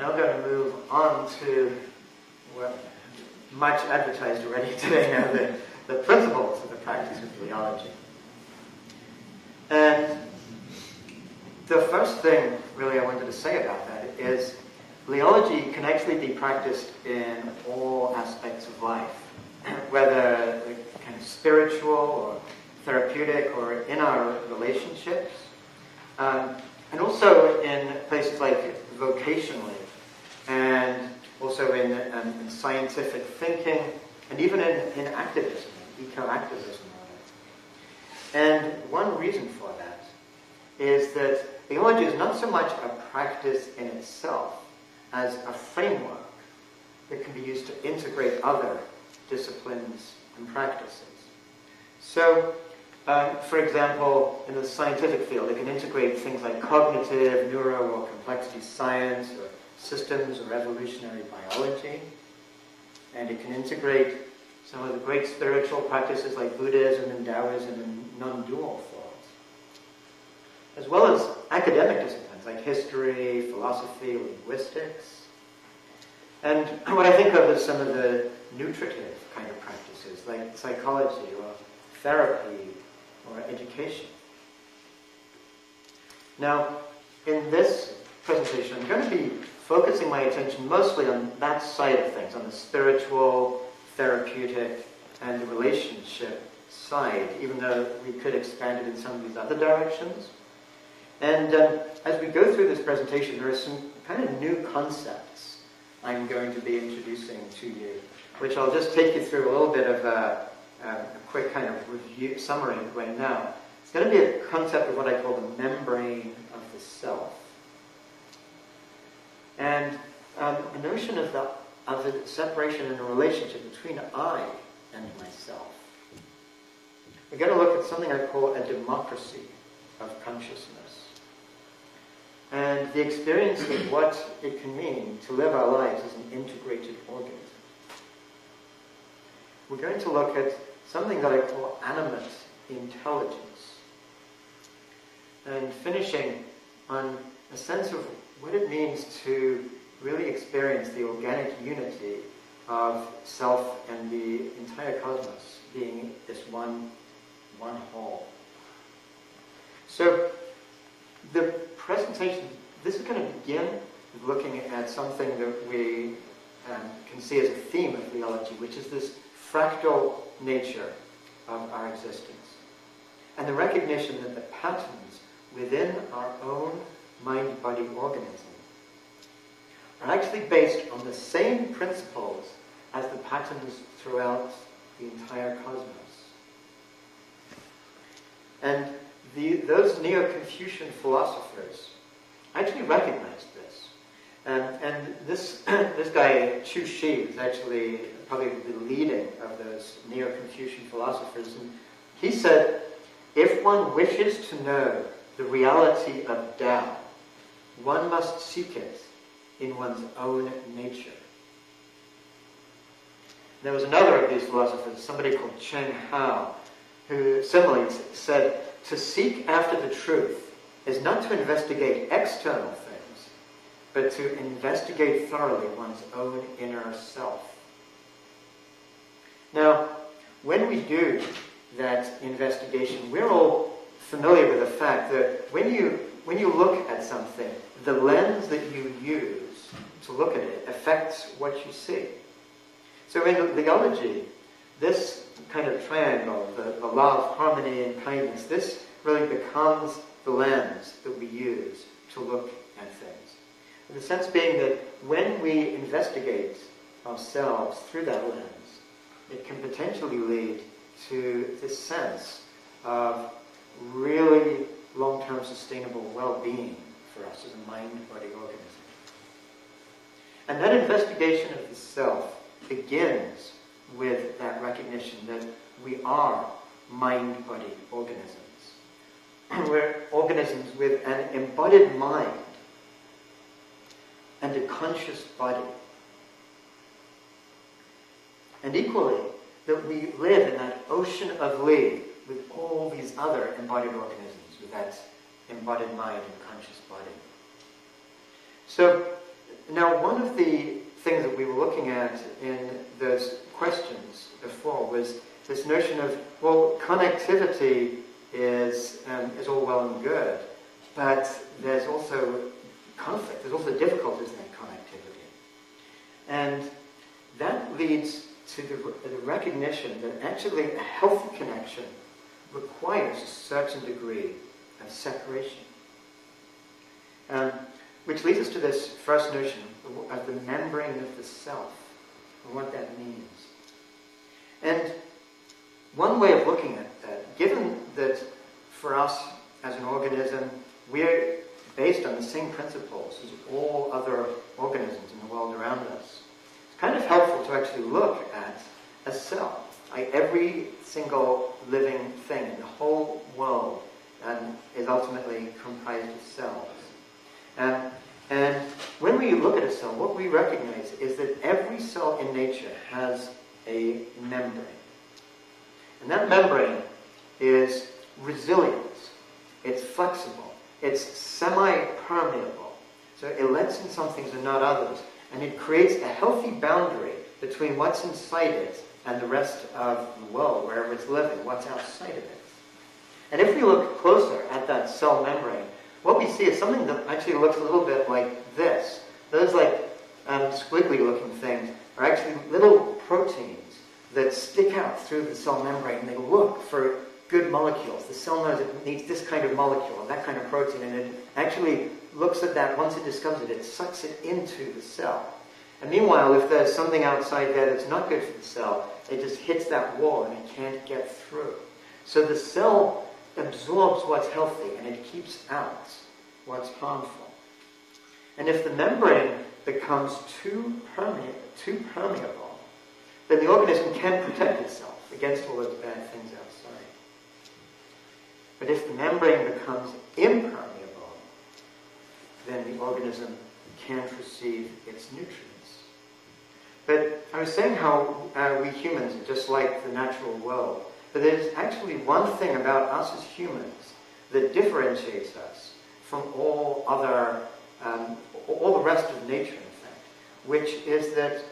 now going to move on to what much advertised already today now, the principles of the practice of Liology. And the first thing really I wanted to say about that is Liology can actually be practiced in all aspects of life, whether kind of spiritual or therapeutic or in our relationships, and also in places like vocationally, and also in scientific thinking, and even in activism, eco-activism. And one reason for that is that Liology is not so much a practice in itself as a framework that can be used to integrate other disciplines and practices. So, for example, in the scientific field, it can integrate things like cognitive, neuro, or complexity science, or systems or evolutionary biology. And it can integrate some of the great spiritual practices like Buddhism and Taoism and non-dual thought, as well as academic disciplines like history, philosophy, linguistics. And what I think of as some of the nutritive kind of practices like psychology or therapy or education. Now, in this presentation, I'm going to be focusing my attention mostly on that side of things, on the spiritual, therapeutic, and the relationship side, even though we could expand it in some of these other directions. And as we go through this presentation, there are some kind of new concepts I'm going to be introducing to you, which I'll just take you through a little bit of a quick kind of review, summary right now. It's going to be a concept of what I call the membrane of the self. And a notion of the separation and a relationship between I and myself. We're going to look at something I call a democracy of consciousness, and the experience of what it can mean to live our lives as an integrated organism. We're going to look at something that I call animate intelligence, and finishing on a sense of what it means to really experience the organic unity of self and the entire cosmos being this one whole. So the presentation, this is going to begin with looking at something that we can see as a theme of Liology, which is this fractal nature of our existence, and the recognition that the patterns within our own mind-body organism are actually based on the same principles as the patterns throughout the entire cosmos. And those Neo-Confucian philosophers actually recognized this. And this guy, Chu Shi, is actually probably the leading of those Neo-Confucian philosophers. And he said, if one wishes to know the reality of Tao, one must seek it in one's own nature. There was another of these philosophers, somebody called Chen Hao, who similarly said, to seek after the truth is not to investigate external things, but to investigate thoroughly one's own inner self. Now, when we do that investigation, we're all familiar with the fact that when you look at something, the lens that you use to look at it affects what you see. So in Liology, this kind of triangle, the law of harmony and kindness, this really becomes the lens that we use to look at things. And the sense being that when we investigate ourselves through that lens, it can potentially lead to this sense of really long-term sustainable well-being for us as a mind-body organism. And that investigation of the self begins with that recognition that we are mind-body organisms. We're organisms with an embodied mind and a conscious body. And equally, that we live in that ocean of Li with all these other embodied organisms, with that embodied mind and conscious body. So now one of the things that we were looking at in those questions before was this notion of, well, connectivity is all well and good, but there's also conflict, there's also difficulties in that connectivity. And that leads to the recognition that actually a healthy connection requires a certain degree of separation. Which leads us to this first notion of the membrane of the self, and what that means. And one way of looking at that, given that for us as an organism, we're based on the same principles as all other organisms in the world around us, it's kind of helpful to actually look at a cell. Like every single living thing in the whole world is ultimately comprised of cells. And when we look at a cell, what we recognize is that every cell in nature has a membrane. And that membrane is resilient, it's flexible, it's semi-permeable. So it lets in some things and not others. And it creates a healthy boundary between what's inside it and the rest of the world, wherever it's living, what's outside of it. And if we look closer at that cell membrane, what we see is something that actually looks a little bit like this. Those squiggly-looking things are actually little proteins that stick out through the cell membrane, and they look for good molecules. The cell knows it needs this kind of molecule and that kind of protein, and it actually looks at that. Once it discovers it, it sucks it into the cell. And meanwhile, if there's something outside there that's not good for the cell, it just hits that wall and it can't get through. So the cell absorbs what's healthy and it keeps out what's harmful. And if the membrane becomes too permeable, then the organism can't protect itself against all those bad things outside. But if the membrane becomes impermeable, then the organism can't receive its nutrients. But I was saying how we humans are just like the natural world. But there's actually one thing about us as humans that differentiates us from all the rest of nature, in fact, which is that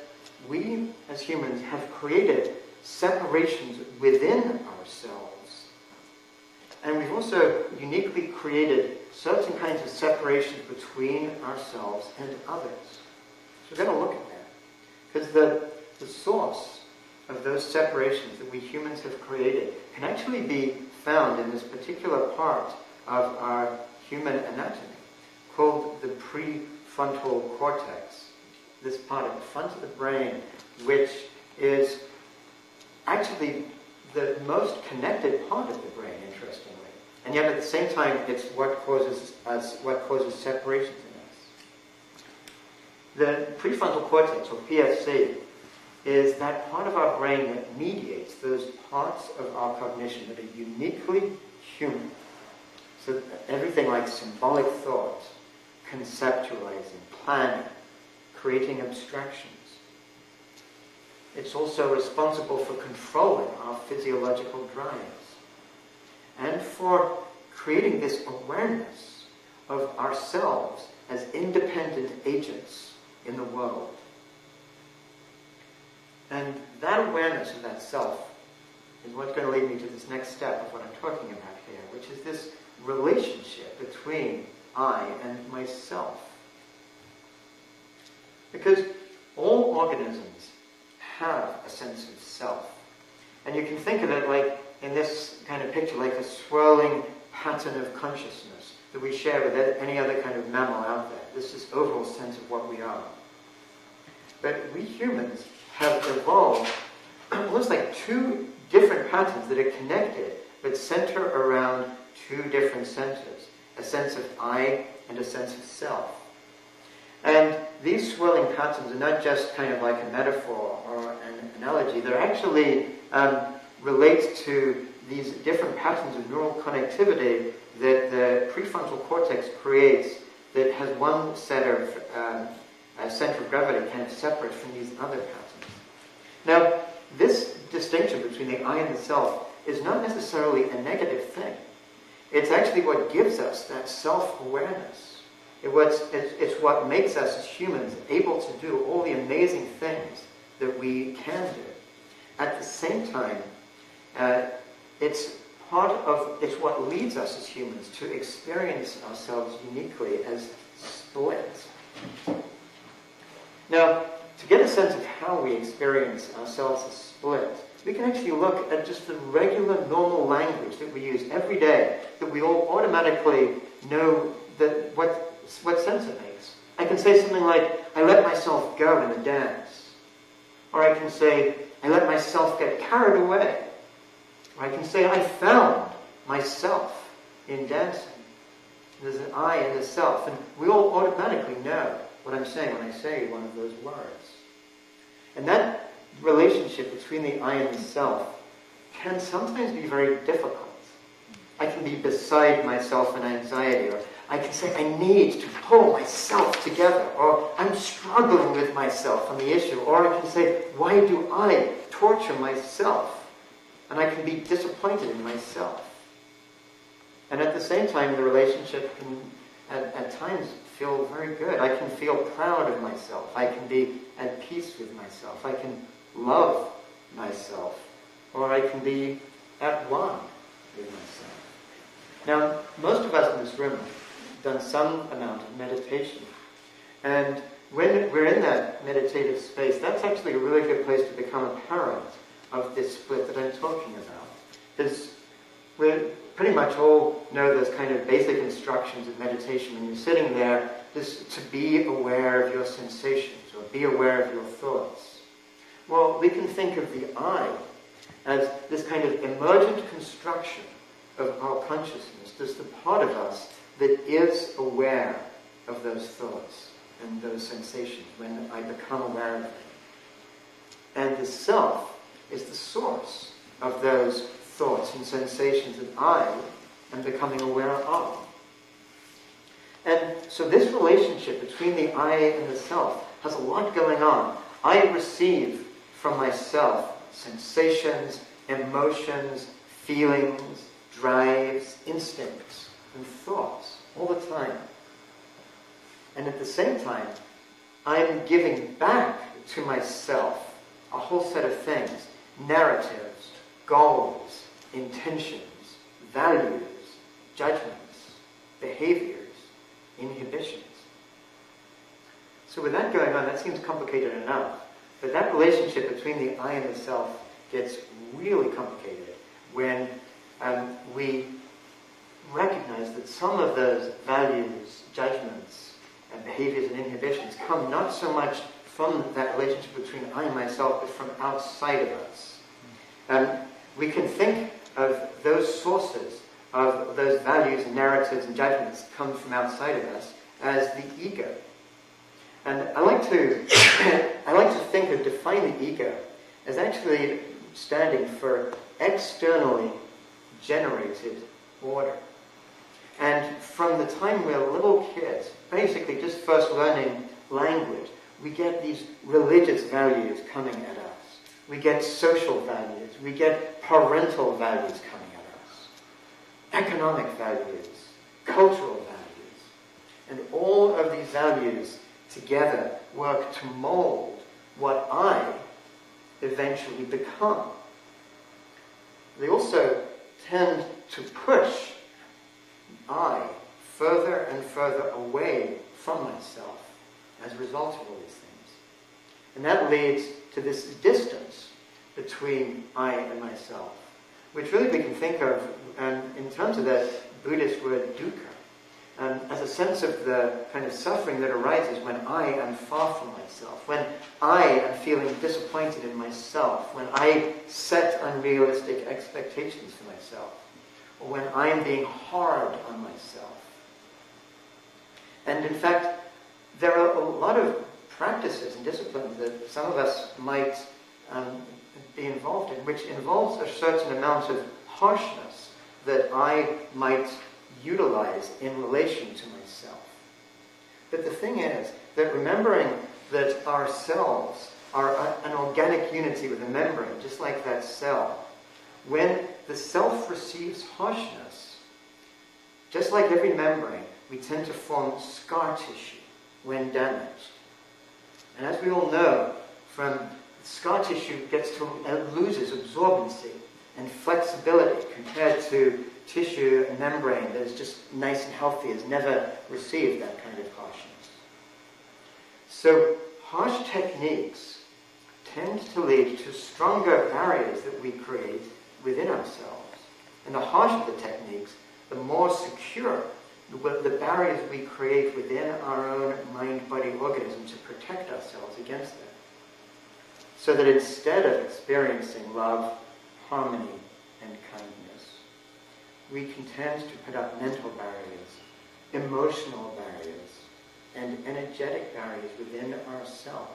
we as humans have created separations within ourselves. And we've also uniquely created certain kinds of separations between ourselves and others. So we're going to look at that. Because the source of those separations that we humans have created can actually be found in this particular part of our human anatomy called the prefrontal cortex. This part at the front of the brain, which is actually the most connected part of the brain, interestingly. And yet at the same time, it's what causes separations in us. The prefrontal cortex, or PFC, is that part of our brain that mediates those parts of our cognition that are uniquely human. So everything like symbolic thought, conceptualizing, planning, creating abstractions. It's also responsible for controlling our physiological drives and for creating this awareness of ourselves as independent agents in the world. And that awareness of that self is what's going to lead me to this next step of what I'm talking about here, which is this relationship between I and myself. Because all organisms have a sense of self. And you can think of it like, in this kind of picture, like a swirling pattern of consciousness that we share with any other kind of mammal out there. This is overall sense of what we are. But we humans have evolved almost like two different patterns that are connected but center around two different centers. A sense of I and a sense of self. And these swirling patterns are not just kind of like a metaphor or an analogy. They're actually relate to these different patterns of neural connectivity that the prefrontal cortex creates that has one set of center of gravity kind of separate from these other patterns. Now, this distinction between the I and the self is not necessarily a negative thing. It's actually what gives us that self-awareness. It's what makes us as humans able to do all the amazing things that we can do. At the same time, it's what leads us as humans to experience ourselves uniquely as split. Now, to get a sense of how we experience ourselves as split, we can actually look at just the regular, normal language that we use every day, that we all automatically know that what sense it makes. I can say something like, I let myself go in a dance. Or I can say, I let myself get carried away. Or I can say, I found myself in dancing. There's an I and a self, and we all automatically know what I'm saying when I say one of those words. And that relationship between the I and the self can sometimes be very difficult. I can be beside myself in anxiety, or I can say I need to pull myself together, or I'm struggling with myself on the issue, or I can say, why do I torture myself? And I can be disappointed in myself. And at the same time, the relationship can, at times, feel very good. I can feel proud of myself. I can be at peace with myself. I can love myself. Or I can be at one with myself. Now, most of us in this room have done some amount of meditation. And when we're in that meditative space, that's actually a really good place to become a parent of this split that I'm talking about. Because we pretty much all know those kind of basic instructions of meditation. When you're sitting there, just to be aware of your sensations, or be aware of your thoughts. Well, we can think of the I as this kind of emergent construction of our consciousness, just the part of us that is aware of those thoughts and those sensations when I become aware of them. And the self is the source of those thoughts and sensations that I am becoming aware of. And so this relationship between the I and the self has a lot going on. I receive from myself sensations, emotions, feelings, drives, instincts, and thoughts all the time. And at the same time, I'm giving back to myself a whole set of things: narratives, goals, intentions, values, judgments, behaviors, inhibitions. So with that going on, that seems complicated enough. But that relationship between the I and the self gets really complicated when we recognize that some of those values, judgments, and behaviors and inhibitions come not so much from that relationship between I and myself, but from outside of us. We can think of those sources of those values and narratives and judgments come from outside of us as the ego. And I like to think or define the ego as actually standing for externally generated order. And from the time we're little kids, basically just first learning language, we get these religious values coming at us. We get social values. We get parental values coming at us. Economic values. Cultural values. And all of these values together work to mold what I eventually become. They also tend to push I further and further away from myself as a result of all these things. And that leads to this distance between I and myself, which really we can think of in terms of the Buddhist word dukkha, as a sense of the kind of suffering that arises when I am far from myself, when I am feeling disappointed in myself, when I set unrealistic expectations for myself, or when I am being hard on myself. And in fact, there are a lot of practices and disciplines that some of us might be involved in, which involves a certain amount of harshness that I might utilize in relation to myself. But the thing is that remembering that ourselves are an organic unity with a membrane, just like that cell, when the self receives harshness, just like every membrane, we tend to form scar tissue when damaged. And as we all know, from scar tissue loses absorbency and flexibility compared to tissue and membrane that is just nice and healthy, has never received that kind of harshness. So harsh techniques tend to lead to stronger barriers that we create within ourselves. And the harsher the techniques, the more secure the barriers we create within our own mind-body organism to protect ourselves against them. So that instead of experiencing love, harmony, and kindness, we can tend to put up mental barriers, emotional barriers, and energetic barriers within ourselves.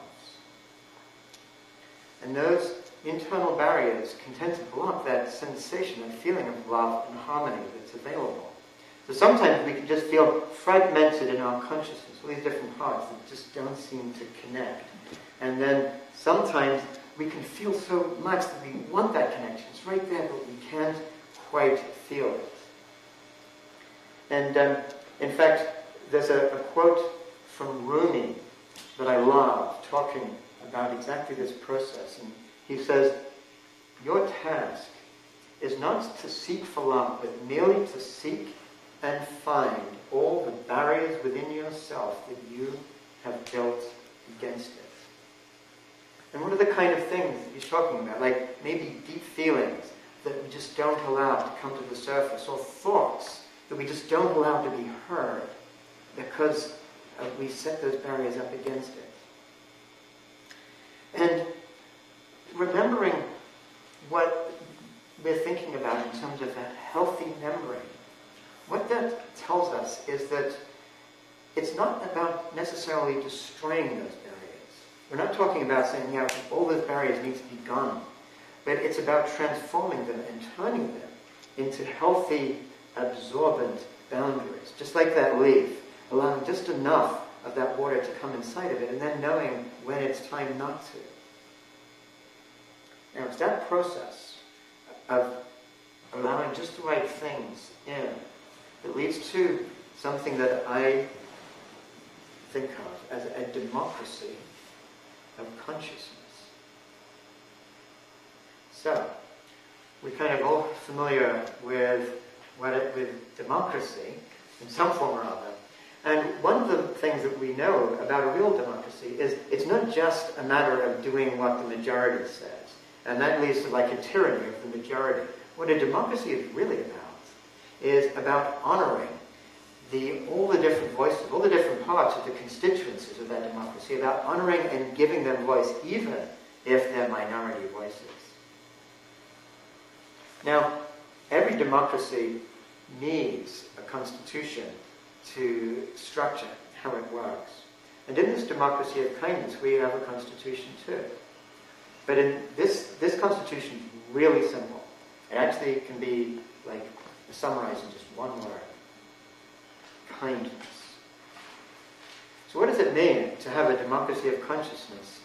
And those internal barriers can tend to block that sensation and feeling of love and harmony that's available. So sometimes we can just feel fragmented in our consciousness, all these different parts that just don't seem to connect. And then sometimes we can feel so much that we want that connection. It's right there, but we can't quite feel it. And in fact, there's a quote from Rumi that I love, talking about exactly this process. And he says, "Your task is not to seek for love, but merely to seek and find all the barriers within yourself that you have built against it." And what are the kind of things that he's talking about? Like maybe deep feelings that we just don't allow to come to the surface, or thoughts that we just don't allow to be heard because we set those barriers up against it. And remembering what we're thinking about in terms of that healthy membrane, what that tells us is that it's not about necessarily destroying those barriers. We're not talking about saying, yeah, all those barriers need to be gone. But it's about transforming them and turning them into healthy, absorbent boundaries. Just like that leaf, allowing just enough of that water to come inside of it, and then knowing when it's time not to. Now, it's that process of allowing just the right things in that leads to something that I think of as a democracy of consciousness. So, we're kind of all familiar with democracy in some form or other. And one of the things that we know about a real democracy is it's not just a matter of doing what the majority says. And that leads to like a tyranny of the majority. What a democracy is really about is about honoring all the different voices, all the different parts of the constituencies of that democracy, about honoring and giving them voice, even if they're minority voices. Now, every democracy needs a constitution to structure how it works. And in this democracy of kindness, we have a constitution too. But in this constitution is really simple. It actually can be like summarized in just one word. Kindness. So what does it mean to have a democracy of consciousness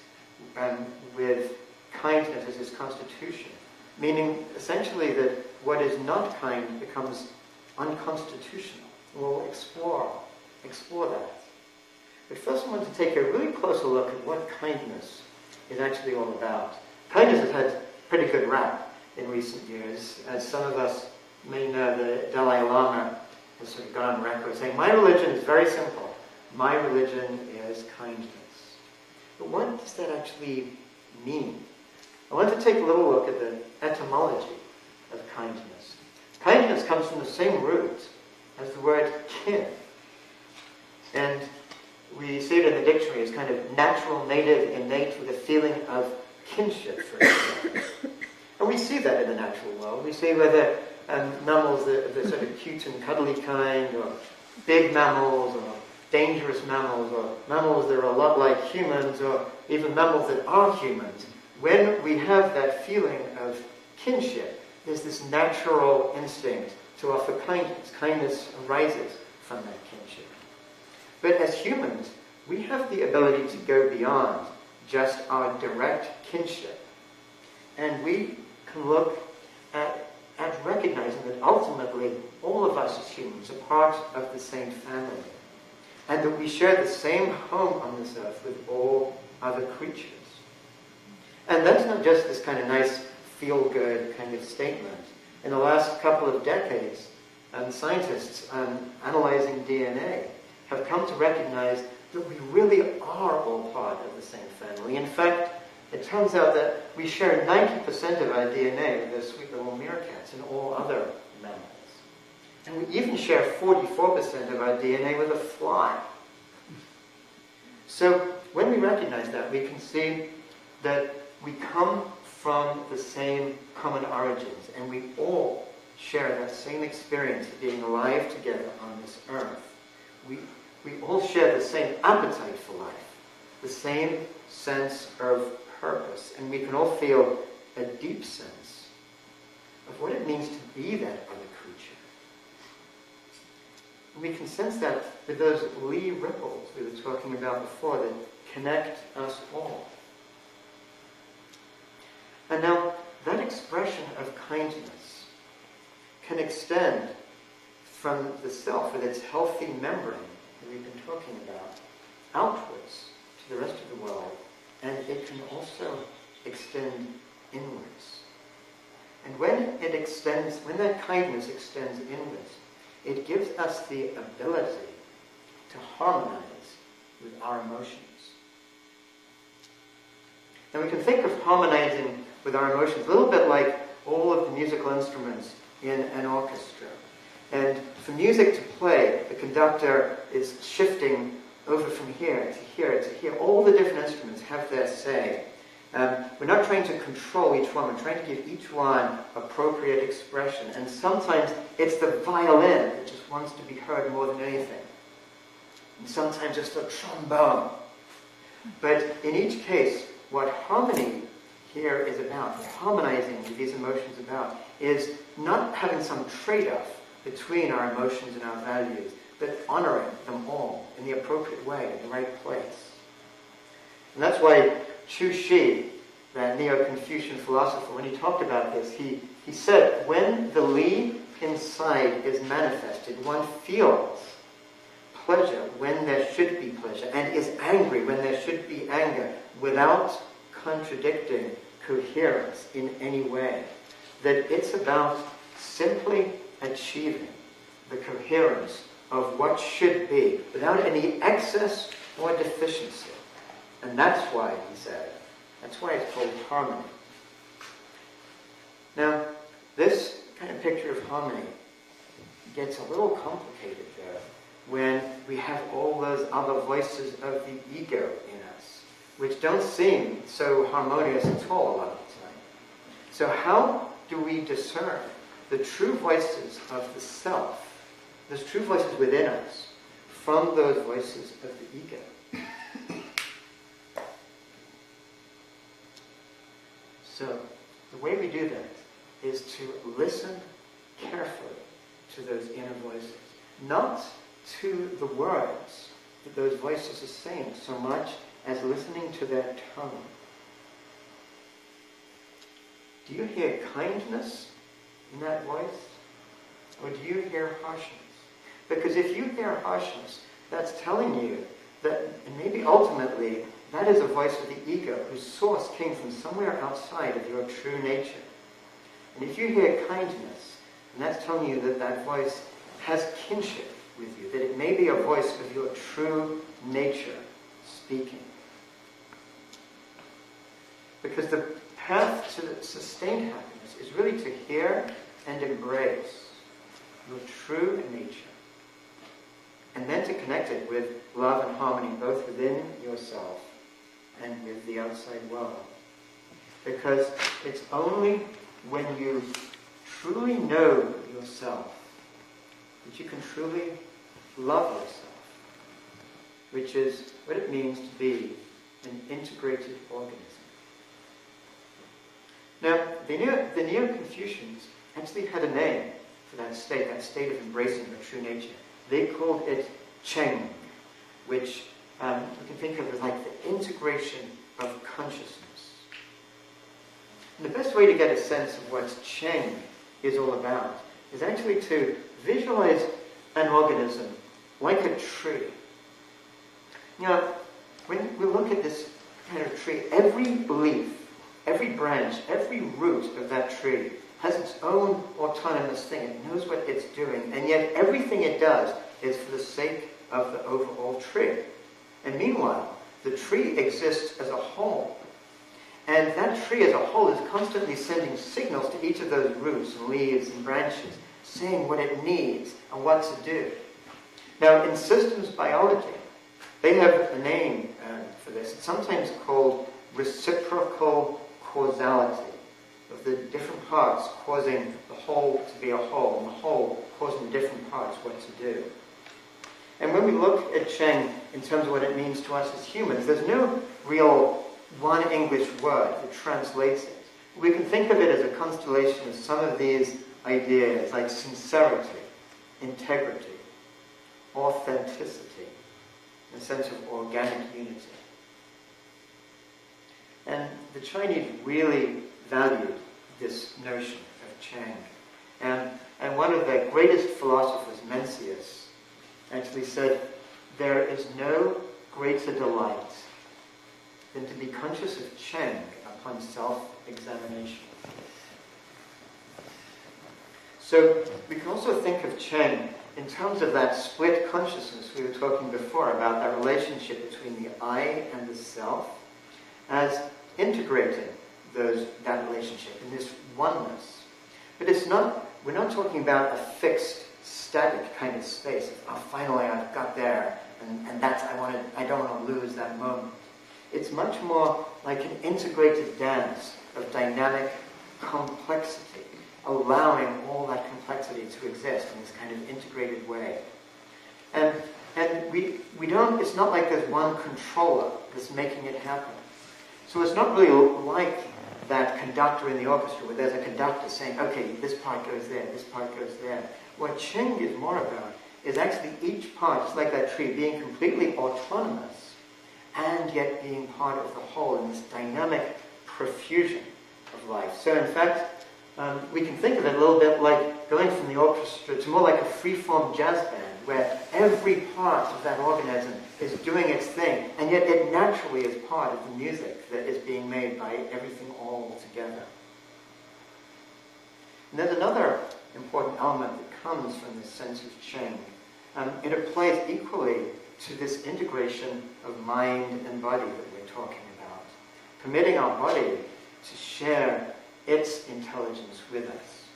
with kindness as its constitution? Meaning essentially that what is not kind becomes unconstitutional. We'll explore that. But first I want to take a really closer look at what kindness is actually all about. Kindness has had a pretty good rap in recent years. As some of us may know, the Dalai Lama has sort of gone on record saying, my religion is very simple. My religion is kindness. But what does that actually mean? I want to take a little look at the etymology of kindness. Kindness comes from the same root as the word kin. And we see it in the dictionary as kind of natural, native, innate, with a feeling of kinship, for example. And we see that in the natural world. We see whether mammals, the sort of cute and cuddly kind, or big mammals, or dangerous mammals, or mammals that are a lot like humans, or even mammals that are humans. When we have that feeling of kinship, there's this natural instinct to offer kindness. Kindness arises from that kinship. But as humans, we have the ability to go beyond just our direct kinship. And we can look at at recognizing that ultimately all of us as humans are part of the same family, and that we share the same home on this earth with all other creatures. And that's not just this kind of nice, feel-good kind of statement. In the last couple of decades, scientists analyzing DNA have come to recognize that we really are all part of the same family. In fact, it turns out that we share 90% of our DNA with those sweet little meerkats and all other mammals. And we even share 44% of our DNA with a fly. So when we recognize that, we can see that we come from the same common origins, and we all share that same experience of being alive together on this earth. We all share the same appetite for life, the same sense of purpose, and we can all feel a deep sense of what it means to be that other creature. And we can sense that with those Lee ripples we were talking about before that connect us all. And now, that expression of kindness can extend from the self with its healthy membrane that we've been talking about, outwards to the rest of the world, and it can also extend inwards. And when that kindness extends inwards, it gives us the ability to harmonize with our emotions. And we can think of harmonizing with our emotions a little bit like all of the musical instruments in an orchestra. And for music to play, the conductor is shifting over from here to here to here. All the different instruments have their say. We're not trying to control each one. We're trying to give each one appropriate expression. And sometimes it's the violin that just wants to be heard more than anything. And sometimes it's the trombone. But in each case, what harmony here is about, what harmonizing with these emotions about, is not having some trade-off between our emotions and our values, but honoring them all in the appropriate way, in the right place. And that's why Chu Shi, the Neo-Confucian philosopher, when he talked about this, he said, when the Li inside is manifested, one feels pleasure when there should be pleasure, and is angry when there should be anger, without contradicting coherence in any way. That it's about simply achieving the coherence of what should be, without any excess or deficiency. And that's why, he said, that's why it's called harmony. Now, this kind of picture of harmony gets a little complicated there when we have all those other voices of the ego in us, which don't seem so harmonious at all a lot of the time. So how do we discern the true voices of the self, those true voices within us, from those voices of the ego? So the way we do that is to listen carefully to those inner voices, not to the words that those voices are saying so much as listening to their tone. Do you hear kindness in that voice? Or do you hear harshness? Because if you hear harshness, that's telling you that, and maybe ultimately, that is a voice of the ego whose source came from somewhere outside of your true nature. And if you hear kindness, and that's telling you that that voice has kinship with you, that it may be a voice of your true nature speaking. Because the path to sustained happiness is really to hear and embrace your true nature, and then to connect it with love and harmony both within yourself and with the outside world. Because it's only when you truly know yourself that you can truly love yourself, which is what it means to be an integrated organism. Now, the Neo-Confucians actually had a name for that state of embracing your true nature. They called it Cheng, which we can think of as like the integration of consciousness. And the best way to get a sense of what's Cheng is all about is actually to visualize an organism like a tree. When we look at this kind of tree, every leaf, every branch, every root of that tree has its own autonomous thing. It knows what it's doing, and yet everything it does is for the sake of the overall tree. And meanwhile, the tree exists as a whole. And that tree as a whole is constantly sending signals to each of those roots and leaves and branches, saying what it needs and what to do. Now, in systems biology, they have a name for this. It's sometimes called reciprocal causality, of the different parts causing the whole to be a whole, and the whole causing the different parts what to do. And when we look at Cheng in terms of what it means to us as humans, there's no real one English word that translates it. We can think of it as a constellation of some of these ideas, like sincerity, integrity, authenticity, and a sense of organic unity. And the Chinese really valued this notion of Cheng. And one of their greatest philosophers, Mencius, actually said, "There is no greater delight than to be conscious of Cheng upon self-examination." So we can also think of Cheng in terms of that split consciousness we were talking before about, that relationship between the I and the self, as integrating that relationship in this oneness. But we're not talking about a fixed, static kind of space. Finally I've got there, and I don't want to lose that moment. It's much more like an integrated dance of dynamic complexity, allowing all that complexity to exist in this kind of integrated way. And we don't, it's not like there's one controller that's making it happen. So it's not really like that conductor in the orchestra where there's a conductor saying, okay, this part goes there, this part goes there. What Cheng is more about is actually each part, just like that tree, being completely autonomous and yet being part of the whole in this dynamic profusion of life. So in fact, we can think of it a little bit like going from the orchestra to more like a free-form jazz band, where every part of that organism is doing its thing, and yet it naturally is part of the music that is being made by everything all together. And there's another important element that comes from this sense of Cheng. It applies equally to this integration of mind and body that we're talking about, permitting our body to share its intelligence with us.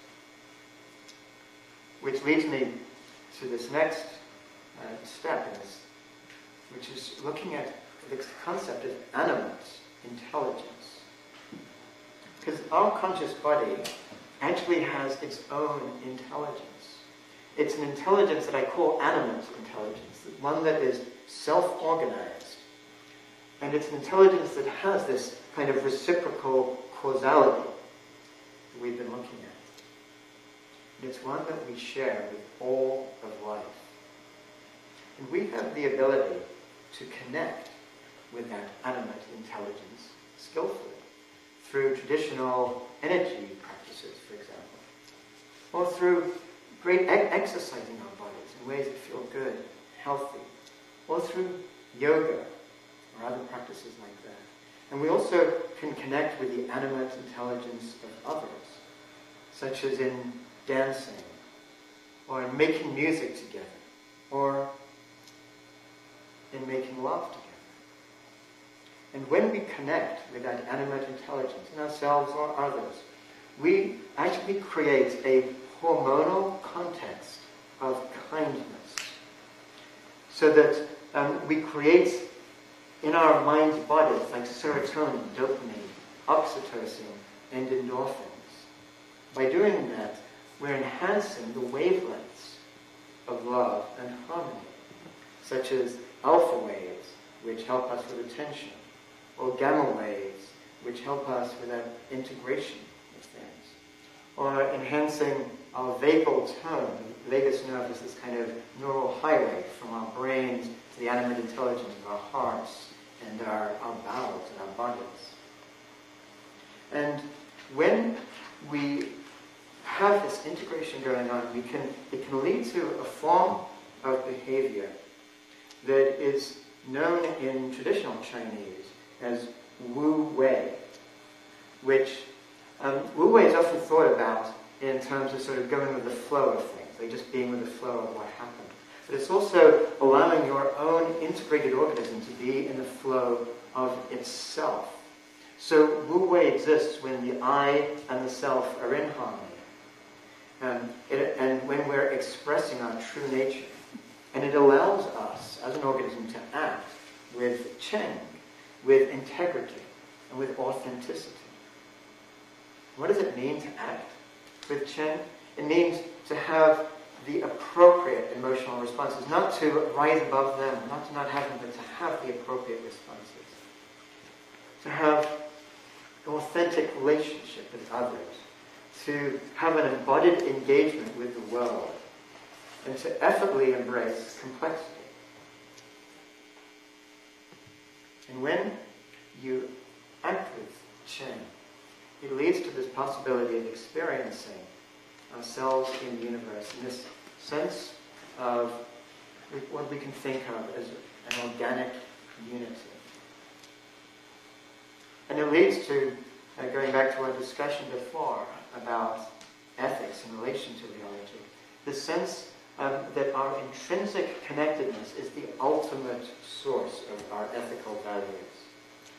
Which leads me to this next step in this, which is looking at the concept of animate intelligence. Because our conscious body actually has its own intelligence. It's an intelligence that I call animate intelligence, one that is self-organized. And it's an intelligence that has this kind of reciprocal causality that we've been looking at. And it's one that we share with all of life. And we have the ability to connect with that animate intelligence skillfully through traditional energy practices, for example, or through great exercising our bodies in ways that feel good, healthy, or through yoga or other practices like that. And we also can connect with the animate intelligence of others, such as in dancing, or in making music together, or in making love together. And when we connect with that animate intelligence in ourselves or others, we actually create a hormonal context of kindness. So that we create in our mind's bodies like serotonin, dopamine, oxytocin, and endorphins. By doing that, we're enhancing the wavelengths of love and harmony, such as alpha waves, which help us with attention, or gamma waves, which help us with that integration of things, or enhancing our vagal tone. The vagus nerve is this kind of neural highway from our brains to the animate intelligence of our hearts and our bowels and our bodies. And when we have this integration going on, it can lead to a form of behavior that is known in traditional Chinese as Wu Wei, which Wu Wei is often thought about in terms of sort of going with the flow of things, like just being with the flow of what happened. But it's also allowing your own integrated organism to be in the flow of itself. So Wu Wei exists when the I and the self are in harmony, and when we're expressing our true nature. And it allows us, as an organism, to act with Cheng, with integrity, and with authenticity. What does it mean to act with Cheng? It means to have the appropriate emotional responses, not to rise above them, not to not have them, but to have the appropriate responses. To have an authentic relationship with others, to have an embodied engagement with the world, and to effortlessly embrace complexity. And when you act with Cheng, it leads to this possibility of experiencing ourselves in the universe in this sense of what we can think of as an organic unity. And it leads to, going back to our discussion before about ethics in relation to Liology, the sense that our intrinsic connectedness is the ultimate source of our ethical values.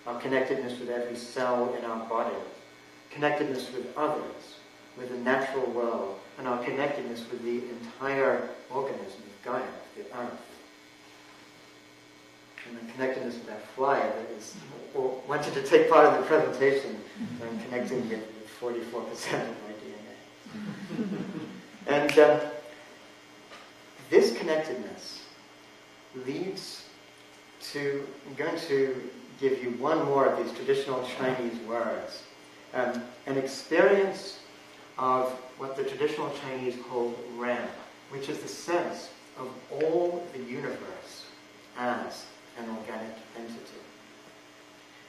Our connectedness with every cell in our body, connectedness with others, with the natural world, and our connectedness with the entire organism of Gaia, the earth. And the connectedness with that fly that is wanted to take part in the presentation and connecting it with 44% of my DNA. And this connectedness leads to, I'm going to give you one more of these traditional Chinese words, an experience of what the traditional Chinese call Ren, which is the sense of all the universe as an organic entity.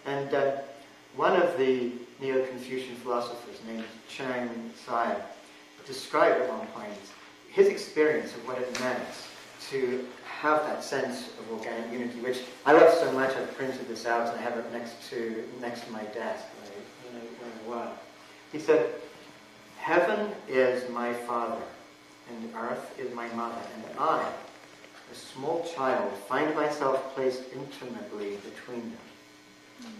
And one of the Neo-Confucian philosophers named Chang Sai described at one point his experience of what it meant to have that sense of organic unity, which I love so much. I've printed this out and I have it next to my desk when I work. He said, "Heaven is my father, and earth is my mother, and I, a small child, find myself placed intimately between them.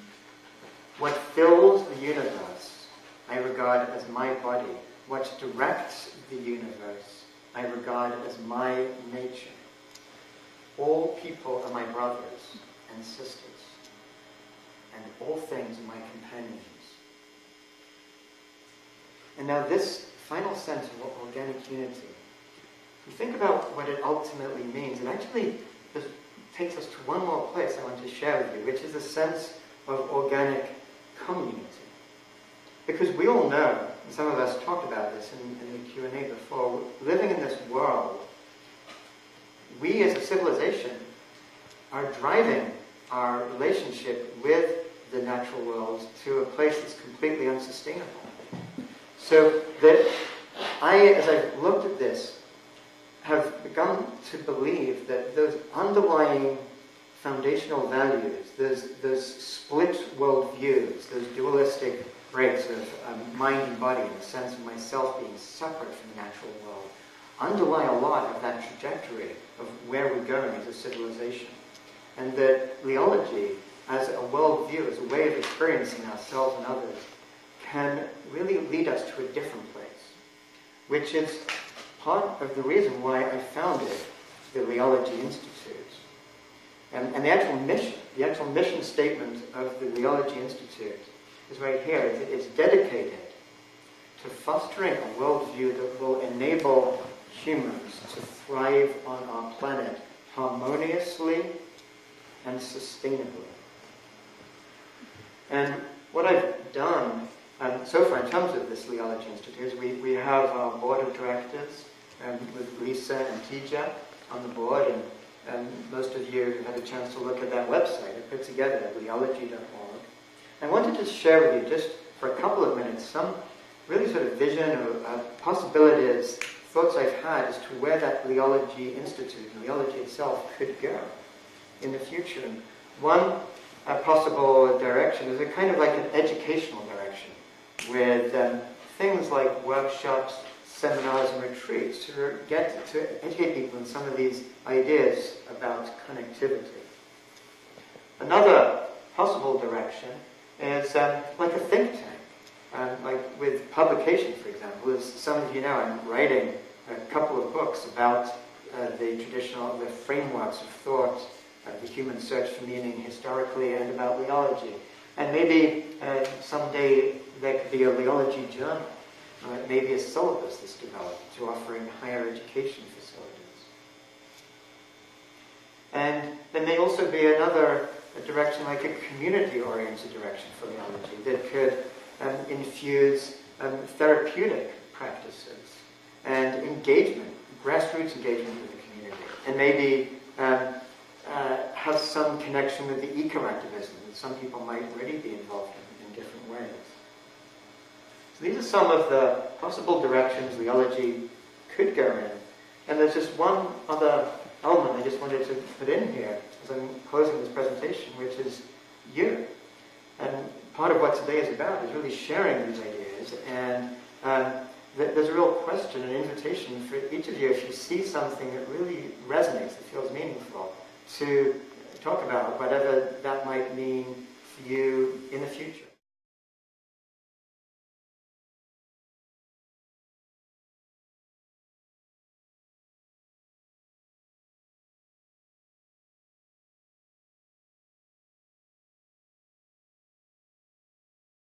What fills the universe I regard as my body. What directs the universe I regard as my nature. All people are my brothers and sisters, and all things are my companions." And now this final sense of organic unity, if you think about what it ultimately means, it actually takes us to one more place I want to share with you, which is a sense of organic community. Because we all know, and some of us talked about this in the Q&A before, living in this world, we as a civilization are driving our relationship with the natural world to a place that's completely unsustainable. So that I, as I've looked at this, have begun to believe that those underlying foundational values, those split worldviews, those dualistic breaks of mind and body, in the sense of myself being separate from the natural world, underlie a lot of that trajectory of where we're going as a civilization. And that Liology, as a worldview, as a way of experiencing ourselves and others, can really lead us to a different place, which is part of the reason why I founded the Liology Institute. And the actual mission statement of the Liology Institute is right here. It's dedicated to fostering a worldview that will enable humans to thrive on our planet harmoniously and sustainably. And what I've done so far in terms of this Liology Institute is we have our board of directors with Lisa and Tija on the board, and most of you have had a chance to look at that website. I put together at liology.org. I wanted to share with you, just for a couple of minutes, some really sort of vision or possibilities, thoughts I've had as to where that Liology Institute and Liology itself could go in the future. And one possible direction is a kind of like an educational direction with things like workshops, seminars and retreats to get to educate people in some of these ideas about connectivity. Another possible direction is like a think tank, like with publication, for example. As some of you know, I'm writing a couple of books about the frameworks of thought, the human search for meaning historically, and about Liology. And maybe someday there could be a Liology journal. Maybe a syllabus that's developed to offer in higher education facilities. And there may also be another direction, like a community-oriented direction for Liology that could infuse therapeutic practices and engagement, grassroots engagement with the community, and maybe has some connection with the eco-activism that some people might already be involved in different ways. So these are some of the possible directions Liology could go in. And there's just one other element I just wanted to put in here as I'm closing this presentation, which is you. And part of what today is about is really sharing these ideas. And there's a real question, an invitation for each of you, if you see something that really resonates, that feels meaningful, to talk about whatever that might mean for you in the future.